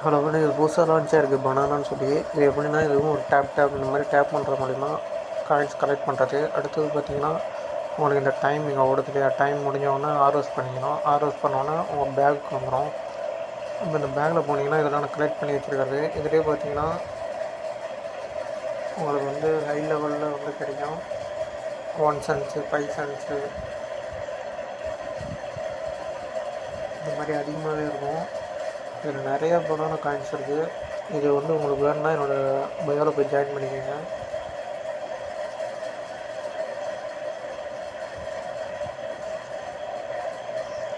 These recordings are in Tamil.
ஹலோ இது புதுசாக லான்ச்சாக இருக்குது பனானான்னு சொல்லி. இது எப்படின்னா இதுவும் ஒரு டேப் இந்த மாதிரி டேப் பண்ணுற மூலிமா காயின்ஸ் கலெக்ட் பண்ணுறது. அடுத்தது பார்த்திங்கன்னா உங்களுக்கு இந்த டைம் இங்கே ஓடுது இல்லையா, டைம் முடிஞ்சவொடனே ஆர்எஸ் பண்ணிக்கணும். ஆர்எஸ் பண்ணோன்னே உங்கள் பேக்கு வந்துடும். இப்போ இந்த பேக்கில் போனீங்கன்னா இதெல்லாம் நான் கலெக்ட் பண்ணி வச்சுருக்காரு. இதுலேயே பார்த்தீங்கன்னா உங்களுக்கு வந்து ஹை லெவலில் வந்து கிடைக்கும். 1 சென்ட்ஸு 5 சென்ட்ஸு இந்த மாதிரி அதிகமாகவே இருக்கும். இதில் நிறையா பனானா காயின்ஸ் இருக்குது. இது வந்து உங்களுக்கு வேணுன்னா என்னோடய பயோவில் போய் ஜாயின் பண்ணிக்கோங்க.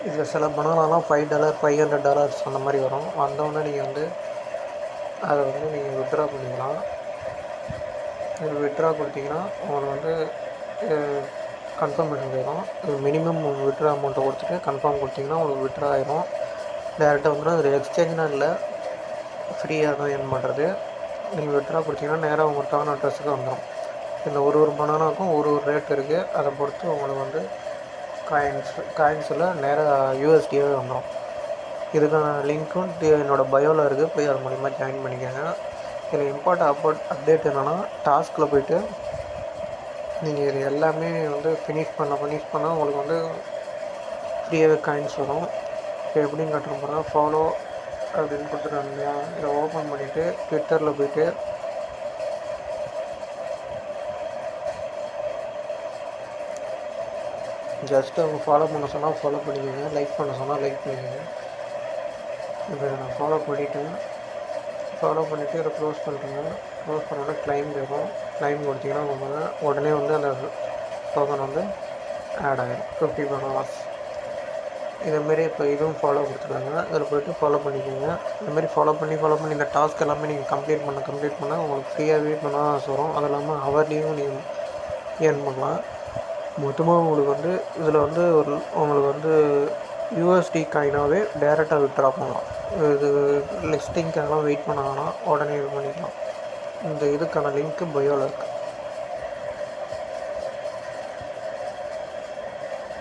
இதில் சில பனானாலாம் $5 $500 அந்த மாதிரி வரும். வந்தோடனே நீங்கள் வந்து அதை வந்து நீங்கள் வித்ட்ரா பண்ணிக்கலாம். இது வித்ட்ரா கொடுத்தீங்கன்னா உங்களுக்கு வந்து கன்ஃபர்மேஷன் ஆகிடும். இது மினிமம் வித்ட்ரா அமௌண்ட்டை கொடுத்துட்டு கன்ஃபார்ம் கொடுத்தீங்கன்னா உங்களுக்கு வித்ட்ரா ஆகிடும். டேரெக்டாக வந்துடும். அது எக்ஸ்சேஞ்ச்லாம் இல்லை, ஃப்ரீயாக தான் ஏர்ன் பண்ணுறது. நீங்கள் வித்ட்ரா கொடுத்தீங்கன்னா நேராக உங்கள் டர்ன் அட்ரஸுக்கு வந்துடும். இந்த ஒரு பனானாவுக்கும் ஒரு ரேட் இருக்குது. அதை பொறுத்து உங்களுக்கு வந்து காயின்ஸில் நேராக யூஎஸ்டியாகவே வந்துடும். இதுக்கான லிங்க்கும் என்னோடய பயோவில் இருக்குது. போய் அது மூலிமா ஜாயின் பண்ணிக்கோங்க. இதில் இம்பார்ட்டன்ட் அப்டேட் என்னென்னா, டாஸ்கில் போய்ட்டு நீங்கள் இது எல்லாமே வந்து ஃபினிஷ் பண்ண உங்களுக்கு வந்து ஃப்ரீயாகவே காயின்ஸ் வரும். இப்போ எப்படின்னு கட்டுற போகிறேன், ஃபாலோ அப்படின்னு கொடுத்துருக்காங்க இல்லையா, இதை ஓப்பன் பண்ணிவிட்டு ட்விட்டரில் போய்ட்டு ஜஸ்ட்டு அவங்க ஃபாலோ பண்ண சொன்னால் ஃபாலோ பண்ணிக்கோங்க, லைக் பண்ண சொன்னால் லைக் பண்ணிக்கோங்க. இப்போ நான் ஃபாலோ பண்ணிவிட்டேன். ஃபாலோ பண்ணிவிட்டு இதை க்ளோஸ் பண்ணுறேங்க. க்ளோஸ் பண்ணோன்னா கிளைம் கேட்கும். கிளைம் கொடுத்தீங்கன்னா உடனே வந்து அந்த டோக்கன் வந்து ஆட் ஆகிடும். 50 பனானாஸ். இதேமாரி இப்போ இதுவும் ஃபாலோ கொடுத்துருக்காங்க. இதில் போய்ட்டு ஃபாலோ பண்ணிக்கோங்க. இதுமாரி ஃபாலோ பண்ணி இந்த டாஸ்க் எல்லாமே நீங்கள் கம்ப்ளீட் பண்ண உங்களுக்கு ஃப்ரீயாகவே பனானாஸ் வரும். அது இல்லாமல் ஹவர்லேயும் நீங்கள் ஏர்ன் பண்ணலாம். மொத்தமாக உங்களுக்கு வந்து இதில் வந்து உங்களுக்கு வந்து யூஎஸ்டி காயினாகவே டேரெக்டாக வித்ட்ரா பண்ணலாம். இது லிஸ்டிங்காகலாம் வெயிட் பண்ண வேணாம், உடனே இது பண்ணிக்கலாம். இந்த இதுக்கான லிங்க்கு பயோவில் இருக்குது.